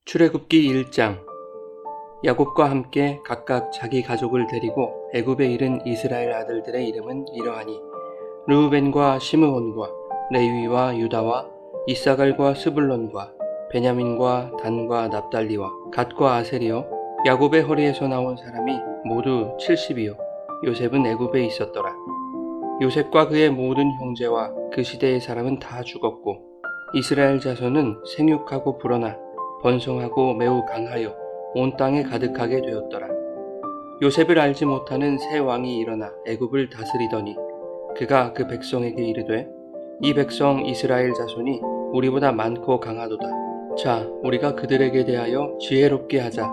출애굽기 1장. 야곱과 함께 각각 자기 가족을 데리고 애굽에 이른 이스라엘 아들들의 이름은 이러하니 르우벤과 시므온과 레위와 유다와 이사갈과 스불론과 베냐민과 단과 납달리와 갓과 아셀이요. 야곱의 허리에서 나온 사람이 모두 70이요. 요셉은 애굽에 있었더라. 요셉과 그의 모든 형제와 그 시대의 사람은 다 죽었고 이스라엘 자손은 생육하고 불어나 번성하고 매우 강하여 온 땅에 가득하게 되었더라. 요셉을 알지 못하는 새 왕이 일어나 애굽을 다스리더니 그가 그 백성에게 이르되 이 백성 이스라엘 자손이 우리보다 많고 강하도다. 자, 우리가 그들에게 대하여 지혜롭게 하자.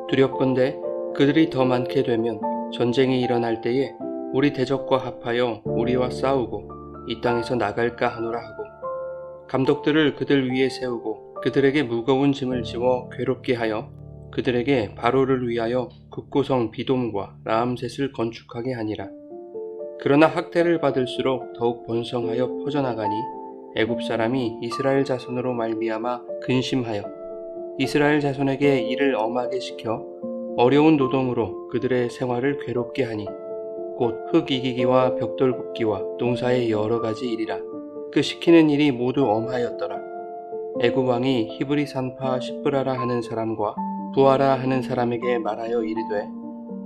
두렵건대 그들이 더 많게 되면 전쟁이 일어날 때에 우리 대적과 합하여 우리와 싸우고 이 땅에서 나갈까 하노라 하고 감독들을 그들 위에 세우고 그들에게 무거운 짐을 지워 괴롭게 하여 그들에게 바로를 위하여 국고성 비돔과 라암셋을 건축하게 하니라. 그러나 학대를 받을수록 더욱 번성하여 퍼져나가니 애굽 사람이 이스라엘 자손으로 말미암아 근심하여 이스라엘 자손에게 일을 엄하게 시켜 어려운 노동으로 그들의 생활을 괴롭게 하니 곧 흙 이기기와 벽돌 굽기와 농사의 여러 가지 일이라. 그 시키는 일이 모두 엄하였더라. 애굽 왕이 히브리 산파 시브라라 하는 사람과 부하라 하는 사람에게 말하여 이르되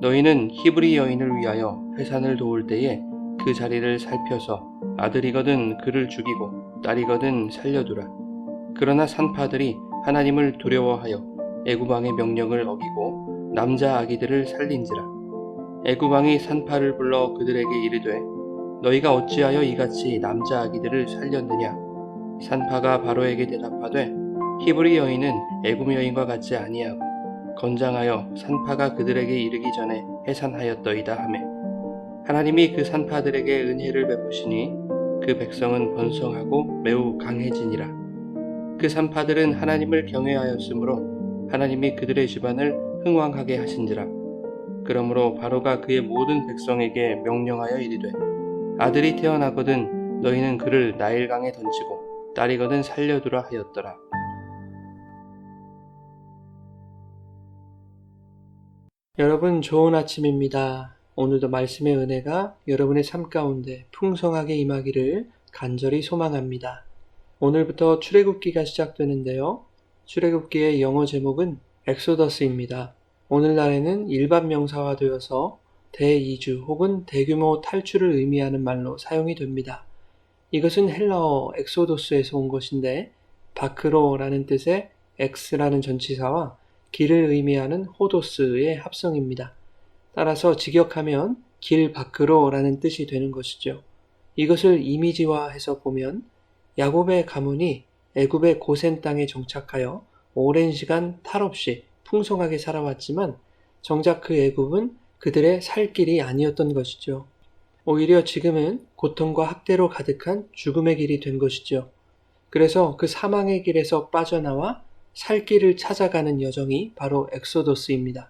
너희는 히브리 여인을 위하여 회산을 도울 때에 그 자리를 살펴서 아들이거든 그를 죽이고 딸이거든 살려두라. 그러나 산파들이 하나님을 두려워하여 애굽 왕의 명령을 어기고 남자 아기들을 살린지라. 애굽 왕이 산파를 불러 그들에게 이르되 너희가 어찌하여 이같이 남자 아기들을 살렸느냐. 산파가 바로에게 대답하되 히브리 여인은 애굽 여인과 같지 아니하고 건장하여 산파가 그들에게 이르기 전에 해산하였더이다 하매 하나님이 그 산파들에게 은혜를 베푸시니 그 백성은 번성하고 매우 강해지니라. 그 산파들은 하나님을 경외하였으므로 하나님이 그들의 집안을 흥왕하게 하신지라. 그러므로 바로가 그의 모든 백성에게 명령하여 이르되 아들이 태어나거든 너희는 그를 나일강에 던지고 딸이거든 살려두라 하였더라. 여러분 좋은 아침입니다. 오늘도 말씀의 은혜가 여러분의 삶 가운데 풍성하게 임하기를 간절히 소망합니다. 오늘부터 출애굽기가 시작되는데요. 출애굽기의 영어 제목은 엑소더스입니다. 오늘날에는 일반 명사화되어서 대이주 혹은 대규모 탈출을 의미하는 말로 사용이 됩니다. 이것은 헬라어 엑소도스에서 온 것인데 바크로라는 뜻의 엑스라는 전치사와 길을 의미하는 호도스의 합성입니다. 따라서 직역하면 길 밖으로라는 뜻이 되는 것이죠. 이것을 이미지화해서 보면 야곱의 가문이 애굽의 고센 땅에 정착하여 오랜 시간 탈 없이 풍성하게 살아왔지만 정작 그 애굽은 그들의 살 길이 아니었던 것이죠. 오히려 지금은 고통과 학대로 가득한 죽음의 길이 된 것이죠. 그래서 그 사망의 길에서 빠져나와 살 길을 찾아가는 여정이 바로 엑소더스입니다.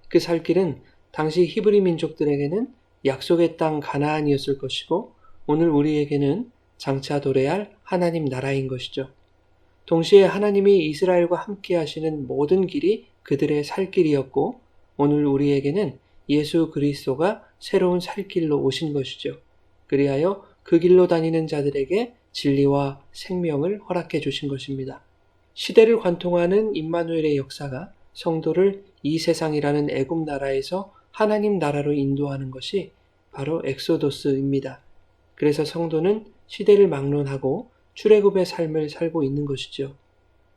그 살 길은 당시 히브리 민족들에게는 약속의 땅 가나안이었을 것이고 오늘 우리에게는 장차 도래할 하나님 나라인 것이죠. 동시에 하나님이 이스라엘과 함께 하시는 모든 길이 그들의 살 길이었고 오늘 우리에게는 예수 그리스도가 새로운 살 길로 오신 것이죠. 그리하여 그 길로 다니는 자들에게 진리와 생명을 허락해 주신 것입니다. 시대를 관통하는 임마누엘의 역사가 성도를 이 세상이라는 애굽 나라에서 하나님 나라로 인도하는 것이 바로 엑소도스입니다. 그래서 성도는 시대를 막론하고 출애굽의 삶을 살고 있는 것이죠.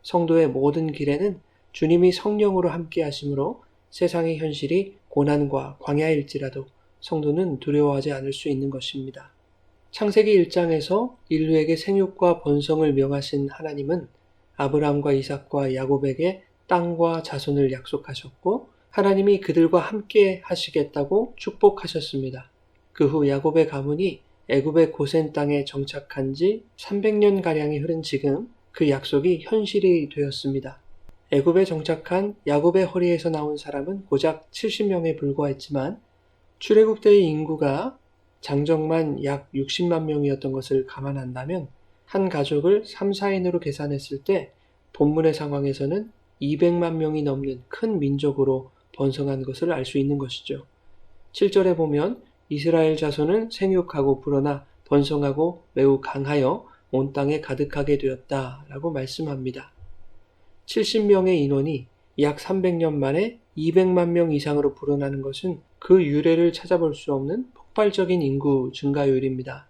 성도의 모든 길에는 주님이 성령으로 함께 하심으로 세상의 현실이 고난과 광야일지라도 성도는 두려워하지 않을 수 있는 것입니다. 창세기 1장에서 인류에게 생육과 번성을 명하신 하나님은 아브라함과 이삭과 야곱에게 땅과 자손을 약속하셨고 하나님이 그들과 함께 하시겠다고 축복하셨습니다. 그 후 야곱의 가문이 애굽의 고센 땅에 정착한 지 300년가량이 흐른 지금 그 약속이 현실이 되었습니다. 애굽에 정착한 야곱의 허리에서 나온 사람은 고작 70명에 불과했지만 출애굽 때의 인구가 장정만 약 60만 명이었던 것을 감안한다면 한 가족을 3, 4인으로 계산했을 때 본문의 상황에서는 200만 명이 넘는 큰 민족으로 번성한 것을 알 수 있는 것이죠. 7절에 보면 이스라엘 자손은 생육하고 불어나 번성하고 매우 강하여 온 땅에 가득하게 되었다 라고 말씀합니다. 70명의 인원이 약 300년 만에 200만 명 이상으로 불어나는 것은 그 유래를 찾아볼 수 없는 폭발적인 인구 증가율입니다.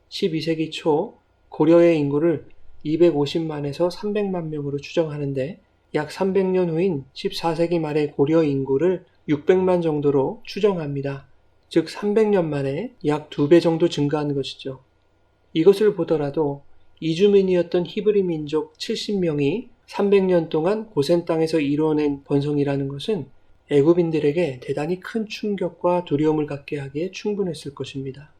12세기 초 고려의 인구를 250만에서 300만 명으로 추정하는데 약 300년 후인 14세기 말의 고려 인구를 600만 정도로 추정합니다. 즉 300년 만에 약 2배 정도 증가한 것이죠. 이것을 보더라도 이주민이었던 히브리 민족 70명이 300년 동안 고센 땅에서 이루어낸 번성이라는 것은 애굽인들에게 대단히 큰 충격과 두려움을 갖게 하기에 충분했을 것입니다.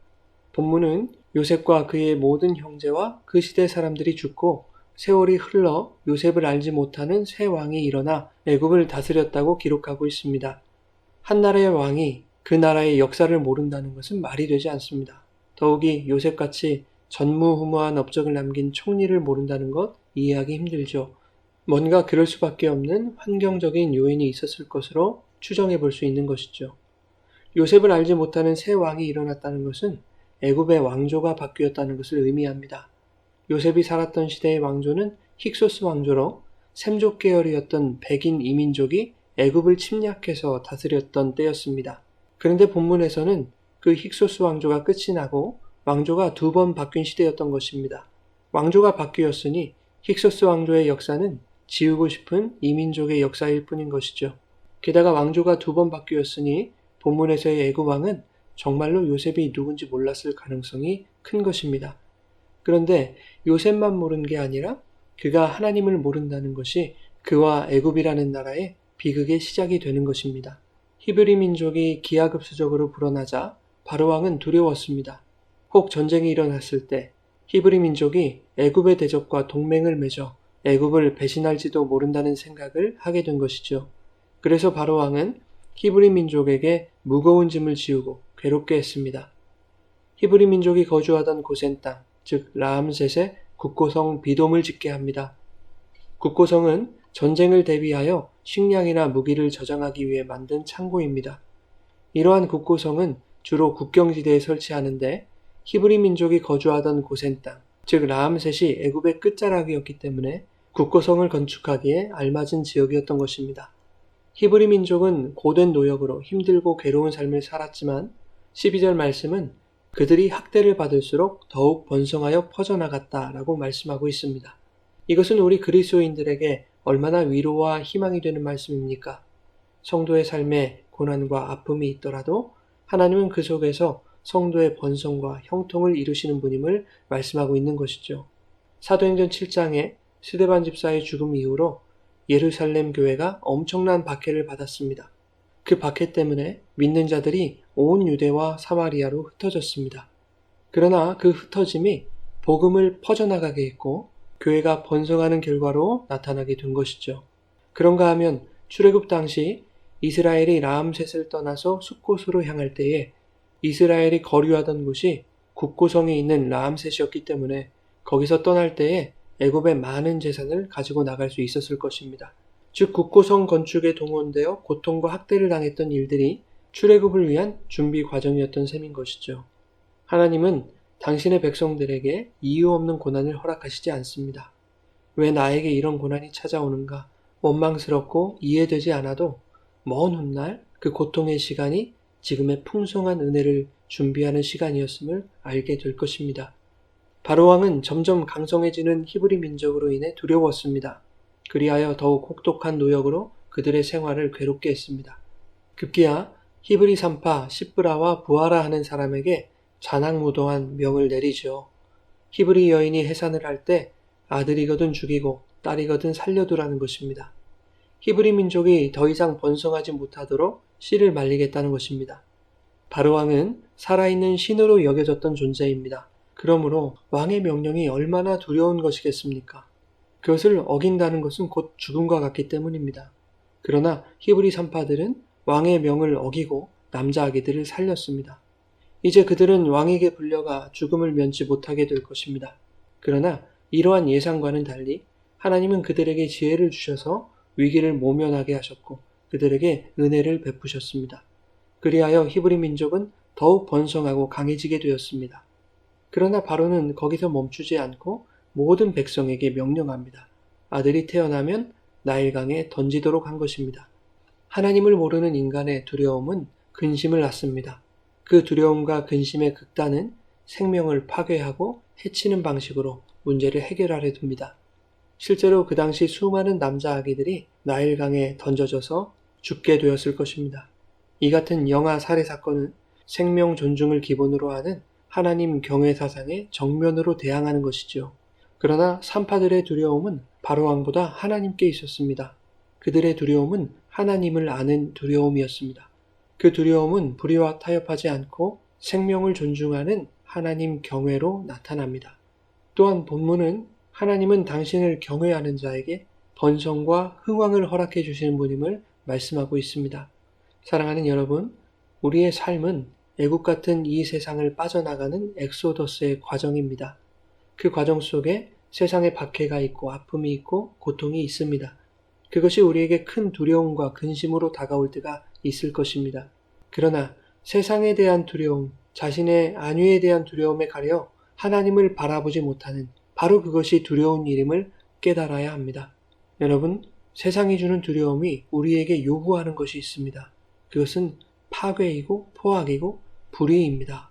본문은 요셉과 그의 모든 형제와 그 시대 사람들이 죽고 세월이 흘러 요셉을 알지 못하는 새 왕이 일어나 애굽을 다스렸다고 기록하고 있습니다. 한 나라의 왕이 그 나라의 역사를 모른다는 것은 말이 되지 않습니다. 더욱이 요셉같이 전무후무한 업적을 남긴 총리를 모른다는 것 이해하기 힘들죠. 뭔가 그럴 수밖에 없는 환경적인 요인이 있었을 것으로 추정해 볼 수 있는 것이죠. 요셉을 알지 못하는 새 왕이 일어났다는 것은 애굽의 왕조가 바뀌었다는 것을 의미합니다. 요셉이 살았던 시대의 왕조는 힉소스 왕조로 셈족 계열이었던 백인 이민족이 애굽을 침략해서 다스렸던 때였습니다. 그런데 본문에서는 그 힉소스 왕조가 끝이 나고 왕조가 2번 바뀐 시대였던 것입니다. 왕조가 바뀌었으니 힉소스 왕조의 역사는 지우고 싶은 이민족의 역사일 뿐인 것이죠. 게다가 왕조가 2번 바뀌었으니 본문에서의 애굽 왕은 정말로 요셉이 누군지 몰랐을 가능성이 큰 것입니다. 그런데 요셉만 모른 게 아니라 그가 하나님을 모른다는 것이 그와 애굽이라는 나라의 비극의 시작이 되는 것입니다. 히브리 민족이 기하급수적으로 불어나자 바로왕은 두려웠습니다. 혹 전쟁이 일어났을 때 히브리 민족이 애굽의 대적과 동맹을 맺어 애굽을 배신할지도 모른다는 생각을 하게 된 것이죠. 그래서 바로왕은 히브리 민족에게 무거운 짐을 지우고 괴롭게 했습니다. 히브리 민족이 거주하던 고센 땅, 즉 라암셋의 국고성 비돔을 짓게 합니다. 국고성은 전쟁을 대비하여 식량이나 무기를 저장하기 위해 만든 창고입니다. 이러한 국고성은 주로 국경지대에 설치하는데 히브리 민족이 거주하던 고센 땅, 즉 라암셋이 애굽의 끝자락이었기 때문에 국고성을 건축하기에 알맞은 지역이었던 것입니다. 히브리 민족은 고된 노역으로 힘들고 괴로운 삶을 살았지만 12절 말씀은 그들이 학대를 받을수록 더욱 번성하여 퍼져나갔다라고 말씀하고 있습니다. 이것은 우리 그리스도인들에게 얼마나 위로와 희망이 되는 말씀입니까? 성도의 삶에 고난과 아픔이 있더라도 하나님은 그 속에서 성도의 번성과 형통을 이루시는 분임을 말씀하고 있는 것이죠. 사도행전 7장에 스데반 집사의 죽음 이후로 예루살렘 교회가 엄청난 박해를 받았습니다. 그 박해 때문에 믿는 자들이 온 유대와 사마리아로 흩어졌습니다. 그러나 그 흩어짐이 복음을 퍼져나가게 했고 교회가 번성하는 결과로 나타나게 된 것이죠. 그런가 하면 출애굽 당시 이스라엘이 라암셋을 떠나서 숫곳으로 향할 때에 이스라엘이 거류하던 곳이 국고성에 있는 라암셋이었기 때문에 거기서 떠날 때에 애굽의 많은 재산을 가지고 나갈 수 있었을 것입니다. 즉 국고성 건축에 동원되어 고통과 학대를 당했던 일들이 출애굽을 위한 준비 과정이었던 셈인 것이죠. 하나님은 당신의 백성들에게 이유 없는 고난을 허락하시지 않습니다. 왜 나에게 이런 고난이 찾아오는가? 원망스럽고 이해되지 않아도 먼 훗날 그 고통의 시간이 지금의 풍성한 은혜를 준비하는 시간이었음을 알게 될 것입니다. 바로왕은 점점 강성해지는 히브리 민족으로 인해 두려웠습니다. 그리하여 더욱 혹독한 노역으로 그들의 생활을 괴롭게 했습니다. 급기야 히브리 산파 시브라와 부하라 하는 사람에게 잔악무도한 명을 내리죠. 히브리 여인이 해산을 할 때 아들이거든 죽이고 딸이거든 살려두라는 것입니다. 히브리 민족이 더 이상 번성하지 못하도록 씨를 말리겠다는 것입니다. 바로왕은 살아있는 신으로 여겨졌던 존재입니다. 그러므로 왕의 명령이 얼마나 두려운 것이겠습니까? 그것을 어긴다는 것은 곧 죽음과 같기 때문입니다. 그러나 히브리 산파들은 왕의 명을 어기고 남자 아기들을 살렸습니다. 이제 그들은 왕에게 불려가 죽음을 면치 못하게 될 것입니다. 그러나 이러한 예상과는 달리 하나님은 그들에게 지혜를 주셔서 위기를 모면하게 하셨고 그들에게 은혜를 베푸셨습니다. 그리하여 히브리 민족은 더욱 번성하고 강해지게 되었습니다. 그러나 바로는 거기서 멈추지 않고 모든 백성에게 명령합니다. 아들이 태어나면 나일강에 던지도록 한 것입니다. 하나님을 모르는 인간의 두려움은 근심을 낳습니다. 그 두려움과 근심의 극단은 생명을 파괴하고 해치는 방식으로 문제를 해결하려 듭니다. 실제로 그 당시 수많은 남자 아기들이 나일강에 던져져서 죽게 되었을 것입니다. 이 같은 영아 살해 사건은 생명 존중을 기본으로 하는 하나님 경외 사상에 정면으로 대항하는 것이죠. 그러나 산파들의 두려움은 바로왕보다 하나님께 있었습니다. 그들의 두려움은 하나님을 아는 두려움이었습니다. 그 두려움은 불의와 타협하지 않고 생명을 존중하는 하나님 경외로 나타납니다. 또한 본문은 하나님은 당신을 경외하는 자에게 번성과 흥왕을 허락해 주시는 분임을 말씀하고 있습니다. 사랑하는 여러분, 우리의 삶은 애국 같은 이 세상을 빠져나가는 엑소더스의 과정입니다. 그 과정 속에 세상에 박해가 있고 아픔이 있고 고통이 있습니다. 그것이 우리에게 큰 두려움과 근심으로 다가올 때가 있을 것입니다. 그러나 세상에 대한 두려움, 자신의 안위에 대한 두려움에 가려 하나님을 바라보지 못하는 바로 그것이 두려운 일임을 깨달아야 합니다. 여러분, 세상이 주는 두려움이 우리에게 요구하는 것이 있습니다. 그것은 파괴이고 포악이고 불의입니다.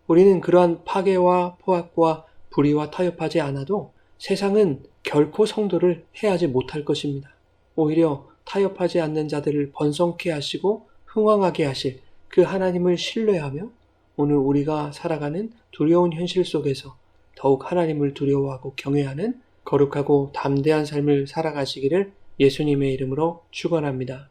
우리는 그러한 파괴와 포악과 불의와 타협하지 않아도 세상은 결코 성도를 해하지 못할 것입니다. 오히려 타협하지 않는 자들을 번성케 하시고 흥왕하게 하실 그 하나님을 신뢰하며 오늘 우리가 살아가는 두려운 현실 속에서 더욱 하나님을 두려워하고 경외하는 거룩하고 담대한 삶을 살아가시기를 예수님의 이름으로 축원합니다.